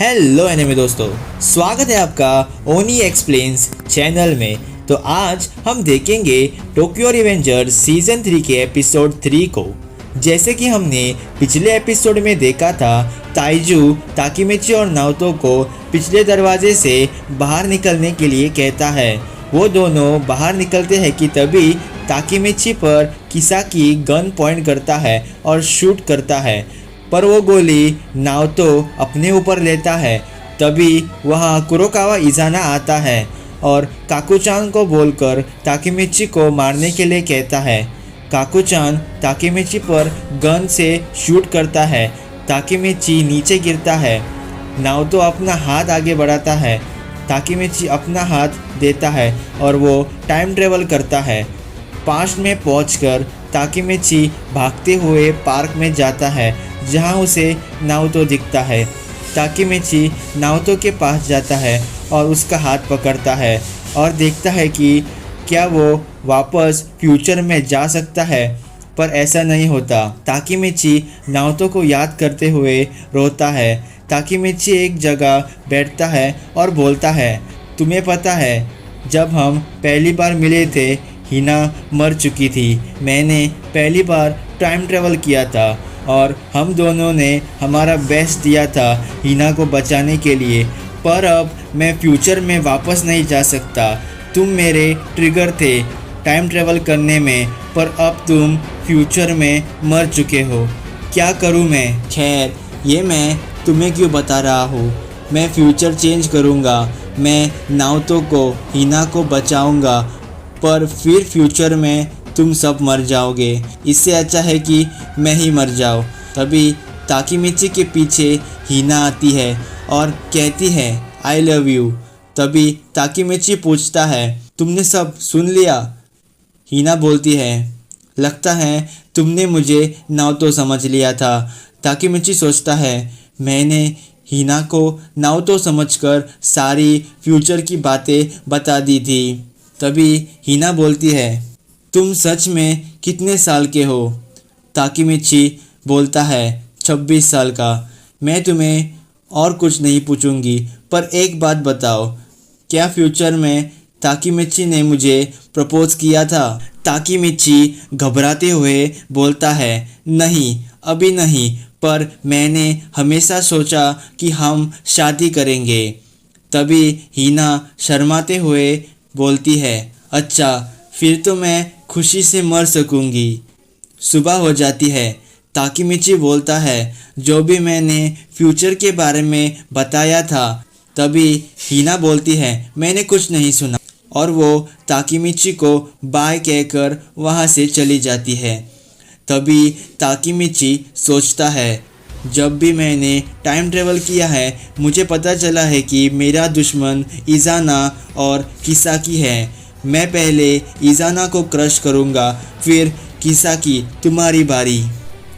Hello anime दोस्तों, स्वागत है आपका ओनी एक्सप्लेन्स चैनल में। तो आज हम देखेंगे टोक्यो रिवेंजर्स सीजन 3 के एपिसोड 3 को। जैसे कि हमने पिछले एपिसोड में देखा था, ताइजू ताकीमिची और नाओतो को पिछले दरवाजे से बाहर निकलने के लिए कहता है। वो दोनों बाहर निकलते हैं कि तभी ताकीमिची पर किसाकी गन पॉइंट करता है और शूट करता है, पर वो गोली नाओतो अपने ऊपर लेता है। तभी वहाँ कुरोकावा इज़ाना आता है और काकुचान को बोलकर ताकीमिची को मारने के लिए कहता है। काकुचान ताकीमिची पर गन से शूट करता है। ताकीमिची नीचे गिरता है। नाओतो अपना हाथ आगे बढ़ाता है। ताकीमिची अपना हाथ देता है और वो टाइम ट्रेवल करता है। पास्ट में पहुंचकर ताकीमिची भागते हुए पार्क में जाता है, जहां उसे नाओतो दिखता है। ताकीमिची नाओतो के पास जाता है और उसका हाथ पकड़ता है और देखता है कि क्या वो वापस फ्यूचर में जा सकता है, पर ऐसा नहीं होता। ताकीमिची नाओतो को याद करते हुए रोता है। ताकीमिची एक जगह बैठता है और बोलता है, तुम्हें पता है, जब हम पहली बार मिले थे हिना मर चुकी थी। मैंने पहली बार टाइम ट्रेवल किया था और हम दोनों ने हमारा बेस्ट दिया था हिना को बचाने के लिए, पर अब मैं फ्यूचर में वापस नहीं जा सकता। तुम मेरे ट्रिगर थे टाइम ट्रेवल करने में, पर अब तुम फ्यूचर में मर चुके हो। क्या करूं मैं? खैर, ये मैं तुम्हें क्यों बता रहा हूँ। मैं फ्यूचर चेंज करूँगा। मैं नाओतो को हिना को बचाऊँगा, पर फिर फ्यूचर में तुम सब मर जाओगे। इससे अच्छा है कि मैं ही मर जाऊँ। तभी ताकीमिची के पीछे हिना आती है और कहती है, आई लव यू। तभी ताकीमिची पूछता है, तुमने सब सुन लिया? हिना बोलती है, लगता है तुमने मुझे नाओतो समझ लिया था। ताकीमिची सोचता है, मैंने हिना को नाओतो समझकर सारी फ्यूचर की बातें बता दी थी। तभी हिना बोलती है, तुम सच में कितने साल के हो? ताकीमिची बोलता है, 26 साल का। मैं तुम्हें और कुछ नहीं पूछूंगी, पर एक बात बताओ, क्या फ्यूचर में ताकीमिची ने मुझे प्रपोज किया था? ताकीमिची घबराते हुए बोलता है, नहीं, अभी नहीं, पर मैंने हमेशा सोचा कि हम शादी करेंगे। तभी हिना शर्माते हुए बोलती है, अच्छा, फिर तो मैं खुशी से मर सकूंगी। सुबह हो जाती है। ताकीमिची बोलता है, जो भी मैंने फ्यूचर के बारे में बताया था। तभी हिना बोलती है, मैंने कुछ नहीं सुना, और वो ताकीमिची को बाय कहकर वहाँ से चली जाती है। तभी ताकीमिची सोचता है, जब भी मैंने टाइम ट्रेवल किया है, मुझे पता चला है कि मेरा दुश्मन इज़ाना और किसाकी है। मैं पहले इज़ाना को क्रश करूँगा, फिर किसाकी, तुम्हारी बारी।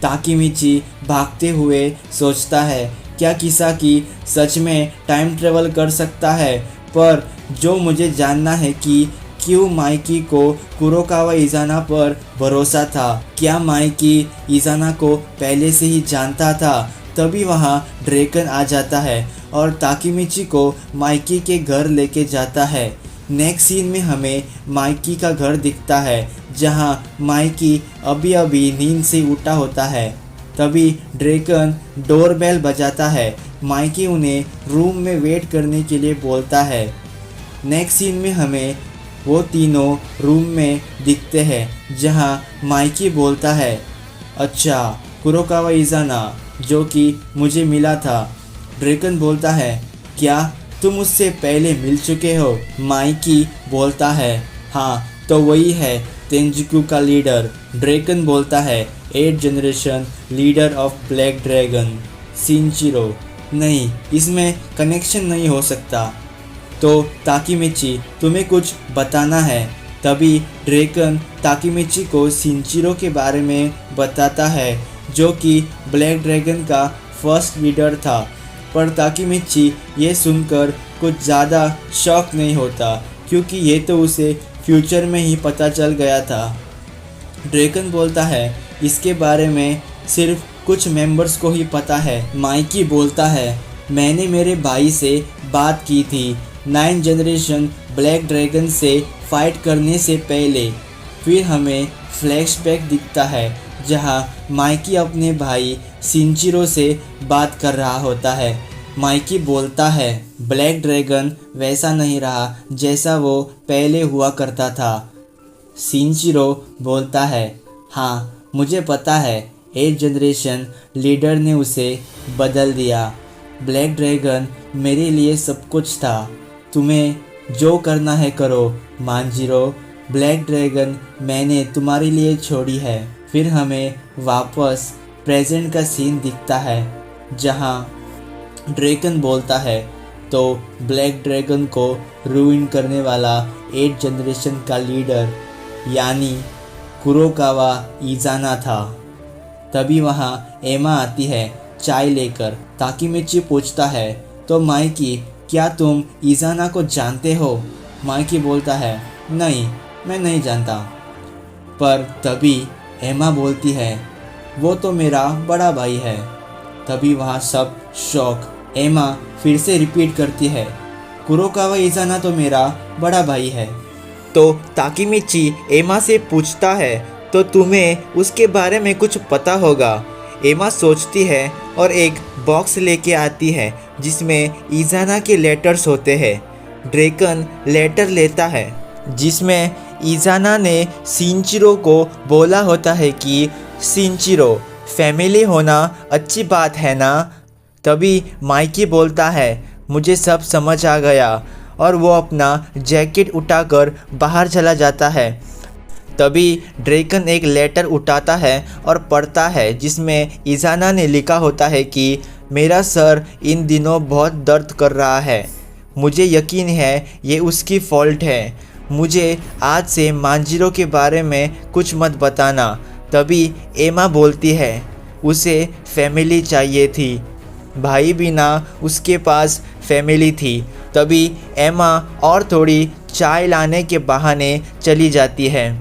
ताकीमिची भागते हुए सोचता है, क्या किसाकी सच में टाइम ट्रेवल कर सकता है? पर जो मुझे जानना है कि क्यों माइकी को कुरोकावा इज़ाना पर भरोसा था। क्या माइकी इज़ाना को पहले से ही जानता था? तभी वहाँ ड्रैकन आ जाता है और ताकीमिची को माइकी के घर लेके जाता है। नेक्स्ट सीन में हमें माइकी का घर दिखता है, जहाँ माइकी अभी अभी नींद से उठा होता है। तभी ड्रैकन डोरबेल बजाता है। माइकी उन्हें रूम में वेट करने के लिए बोलता है। नेक्स्ट सीन में हमें वो तीनों रूम में दिखते हैं, जहाँ माइकी बोलता है, अच्छा, कुरोकावा इज़ाना जो कि मुझे मिला था। ड्रैकन बोलता है, क्या तुम उससे पहले मिल चुके हो? माइकी बोलता है, हाँ, तो वही है तेंजिकु का लीडर। ड्रैकन बोलता है, 8th generation leader of black dragon, Shinichiro. नहीं, इसमें कनेक्शन नहीं हो सकता। तो ताकीमिची, तुम्हें कुछ बताना है। तभी ड्रैकन ताकीमिची को शिनचिरो के बारे में बताता है, जो कि ब्लैक ड्रैगन का फर्स्ट लीडर था। पर ताकीमिची ये सुनकर कुछ ज़्यादा शॉक नहीं होता, क्योंकि ये तो उसे फ्यूचर में ही पता चल गया था। ड्रैकन बोलता है, इसके बारे में सिर्फ कुछ मेंबर्स को ही पता है। माइकी बोलता है, मैंने मेरे भाई से बात की थी 9 जनरेशन ब्लैक ड्रैगन से फाइट करने से पहले। फिर हमें फ्लैशबैक दिखता है जहां माइकी अपने भाई सिंचिरो से बात कर रहा होता है। माइकी बोलता है ब्लैक ड्रैगन वैसा नहीं रहा जैसा वो पहले हुआ करता था। सिंचिरो बोलता है हाँ मुझे पता है, 8 जनरेशन लीडर ने उसे बदल दिया। ब्लैक ड्रैगन मेरे लिए सब कुछ था, तुम्हें जो करना है करो मांजिरो। ब्लैक ड्रैगन मैंने तुम्हारे लिए छोड़ी है। फिर हमें वापस प्रेजेंट का सीन दिखता है जहां ड्रैगन बोलता है तो ब्लैक ड्रैगन को रूइन करने वाला 8 जनरेशन का लीडर यानी कुरोकावा इज़ाना था। तभी वहाँ एमा आती है चाय लेकर। ताकीमिची पूछता है तो माइकी क्या तुम इज़ाना को जानते हो? माइकी बोलता है नहीं, मैं नहीं जानता। पर तभी एमा बोलती है वो तो मेरा बड़ा भाई है। तभी वहाँ सब शॉक। एमा फिर से रिपीट करती है कुरोकावा इज़ाना तो मेरा बड़ा भाई है। तो ताकीमिची एमा से पूछता है तो तुम्हें उसके बारे में कुछ पता होगा। एमा सोचती है और एक बॉक्स लेके आती है जिसमें इज़ाना के लेटर्स होते हैं। ड्रैगन लेटर लेता है जिसमें इज़ाना ने सिंचिरो को बोला होता है कि सिंचिरो फैमिली होना अच्छी बात है ना। तभी माइकी बोलता है मुझे सब समझ आ गया और वो अपना जैकेट उठाकर बाहर चला जाता है। तभी ड्रैगन एक लेटर उठाता है और पढ़ता है जिसमें इज़ाना ने लिखा होता है कि मेरा सर इन दिनों बहुत दर्द कर रहा है, मुझे यकीन है ये उसकी फ़ॉल्ट है, मुझे आज से मांजिरो के बारे में कुछ मत बताना। तभी एमा बोलती है उसे फैमिली चाहिए थी, भाई बिना उसके पास फैमिली थी। तभी एमा और थोड़ी चाय लाने के बहाने चली जाती है।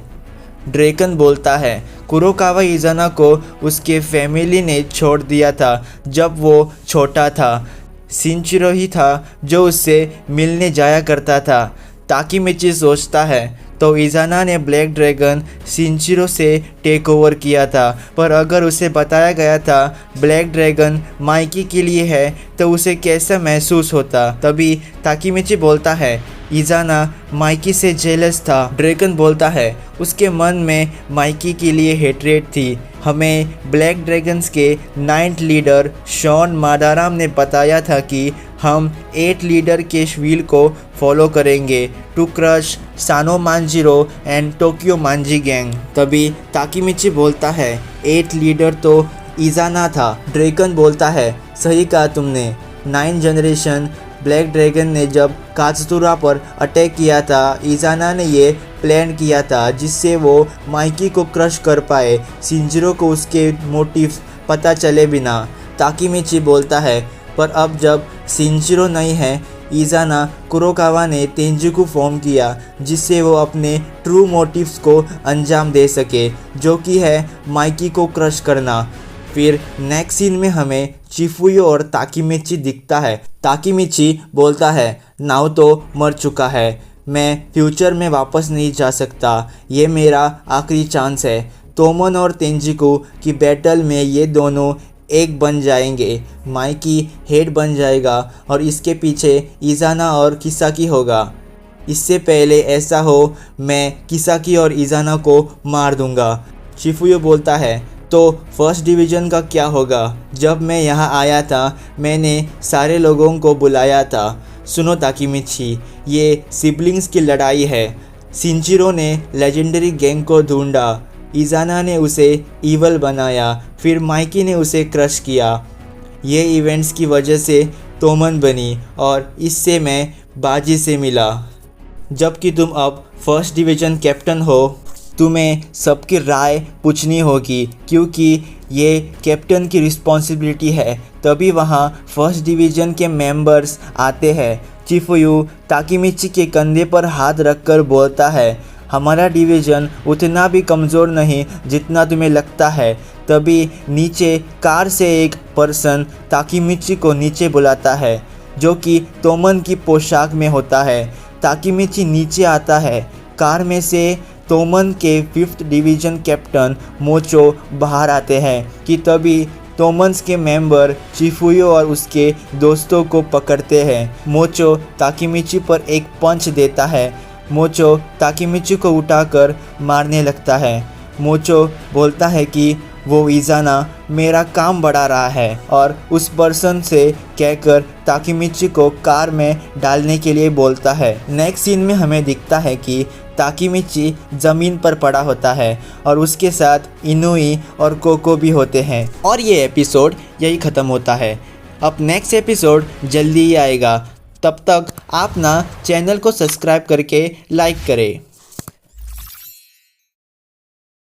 ड्रैगन बोलता है कुरोकावा इज़ाना को उसके फैमिली ने छोड़ दिया था जब वो छोटा था। सिंचिरो ही था जो उससे मिलने जाया करता था। ताकीमिची सोचता है तो इज़ाना ने ब्लैक ड्रैगन सिंचिरो से टेक ओवर किया था, पर अगर उसे बताया गया था ब्लैक ड्रैगन माइकी के लिए है तो उसे कैसा महसूस होता। तभी ताकीमिची बोलता है इज़ाना माइकी से जेलस था। ड्रैगन बोलता है उसके मन में माइकी के लिए हेट्रेट थी। हमें ब्लैक ड्रैगन्स के 9th लीडर शॉन मादाराम ने बताया था कि हम 8 लीडर के व्हील को फॉलो करेंगे टू क्रश सानो मांजिरो एंड टोक्यो मांजी गैंग। तभी ताकीमिची बोलता है 8 लीडर तो इज़ाना था। ड्रैगन बोलता है सही कहा तुमने, 9 जनरेशन ब्लैक ड्रैगन ने जब कात्सुरा पर अटैक किया था इज़ाना ने ये प्लान किया था जिससे वो माइकी को क्रश कर पाए, सिंजिरो को उसके मोटिव्स पता चले बिना। ताकीमिची बोलता है पर अब जब सिंजिरो नहीं है, इज़ाना कुरोकावा ने तेंजिकु फॉर्म किया जिससे वो अपने ट्रू मोटिव्स को अंजाम दे सके, जो कि है माइकी को क्रश करना। फिर नेक्स्ट सीन में हमें चिफुयो और ताकीमिची दिखता है। ताकीमिची बोलता है नाओ तो मर चुका है, मैं फ्यूचर में वापस नहीं जा सकता, ये मेरा आखिरी चांस है। तोमन और तेंजिकु की बैटल में ये दोनों एक बन जाएंगे, माइकी हेड बन जाएगा और इसके पीछे इज़ाना और किसाकी होगा। इससे पहले ऐसा हो मैं किसाकी और इज़ाना को मार दूंगा। चिफुयो बोलता है तो फर्स्ट डिवीज़न का क्या होगा? जब मैं यहाँ आया था मैंने सारे लोगों को बुलाया था। सुनो ताकीमिची, ये सिबलिंग्स की लड़ाई है। सिंचिरो ने लेजेंडरी गैंग को ढूंढा, इज़ाना ने उसे ईवल बनाया, फिर माइकी ने उसे क्रश किया। ये इवेंट्स की वजह से तोमन बनी और इससे मैं बाजी से मिला। जबकि तुम अब फर्स्ट डिवीज़न कैप्टन हो, तुम्हें सबकी राय पूछनी होगी क्योंकि ये कैप्टन की रिस्पॉन्सिबिलिटी है। तभी वहाँ फर्स्ट डिवीज़न के मेंबर्स आते हैं। चिफुयू ताकीमिची के कंधे पर हाथ रखकर बोलता है हमारा डिवीज़न उतना भी कमज़ोर नहीं जितना तुम्हें लगता है। तभी नीचे कार से एक पर्सन ताकीमिची को नीचे बुलाता है, जो कि तोमन की पोशाक में होता है। ताकीमिची नीचे आता है। कार में से तोमन के 5th डिवीज़न कैप्टन मोचो बाहर आते हैं कि तभी तोमन्स के मेंबर चिफुयो और उसके दोस्तों को पकड़ते हैं। मोचो ताकीमिची पर एक पंच देता है। मोचो ताकीमिची को उठाकर मारने लगता है। मोचो बोलता है कि वो इज़ाना मेरा काम बढ़ा रहा है और उस पर्सन से कहकर ताकीमिची को कार में डालने के लिए बोलता है। नेक्स्ट सीन में हमें दिखता है कि ताकीमिची ज़मीन पर पड़ा होता है और उसके साथ इनुई और कोको भी होते हैं। और ये एपिसोड यही ख़त्म होता है। अब नेक्स्ट एपिसोड जल्दी ही आएगा। तब तक आप ना चैनल को सब्सक्राइब करके लाइक करें।